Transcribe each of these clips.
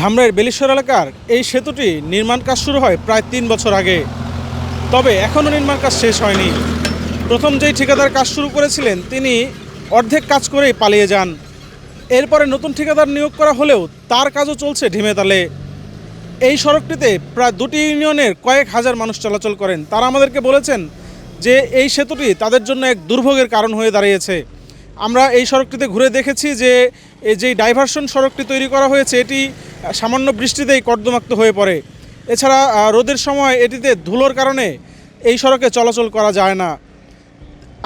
ধামরাইয়ের বেলিশ্বর এলাকার এই সেতুটি নির্মাণ কাজ শুরু হয় প্রায় ৩ বছর আগে। তবে এখনও নির্মাণ কাজ শেষ হয়নি। প্রথম যেই ঠিকাদার কাজ শুরু করেছিলেন তিনি অর্ধেক কাজ করেই পালিয়ে যান। এরপরে নতুন ঠিকাদার নিয়োগ করা হলেও তার কাজও চলছে ঢিমে তালে। এই সড়কটিতে প্রায় ২টি ইউনিয়নের কয়েক হাজার মানুষ চলাচল করেন। তারা আমাদেরকে বলেছেন যে এই সেতুটি তাদের জন্য এক দুর্ভোগের কারণ হয়ে দাঁড়িয়েছে। আমরা এই সড়কটিতে ঘুরে দেখেছি যে এই যে ডাইভারশন সড়কটি তৈরি করা হয়েছে এটি সামান্য বৃষ্টিতেই কর্দমাক্ত হয়ে পড়ে। এছাড়া রোদের সময় এটিতে ধুলোর কারণে এই সড়কে চলাচল করা যায় না।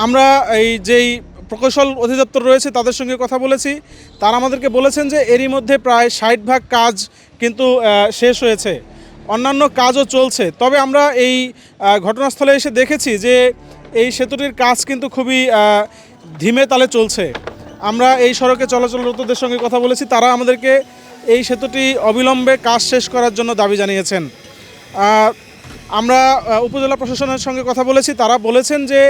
আমরা এই যেই প্রকৌশল অধিদপ্তর রয়েছে তাদের সঙ্গে কথা বলেছি। তারা আমাদেরকে বলেছেন যে এরই মধ্যে প্রায় ৬০% কাজ কিন্তু শেষ হয়েছে, অন্যান্য কাজও চলছে। তবে আমরা এই ঘটনাস্থলে এসে দেখেছি যে এই সেতুটির কাজ কিন্তু খুবই ধীমে তালে চলছে। আমরা এই সড়কে চলাচলরতদের সঙ্গে কথা বলেছি, তারা আমাদেরকে এই সেতুটি অবিলম্বে কাজ শেষ করার জন্য দাবি জানিয়েছেন। আমরা উপজেলা প্রশাসনের সঙ্গে কথা বলেছি, তারা বলেছেন যে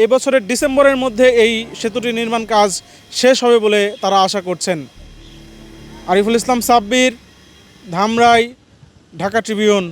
এই বছরের ডিসেম্বরের মধ্যে এই সেতুটি নির্মাণ কাজ শেষ হবে বলে তারা আশা করছেন। আরিফুল ইসলাম সাব্বির, ধামরাই, ঢাকা ট্রিবিউন।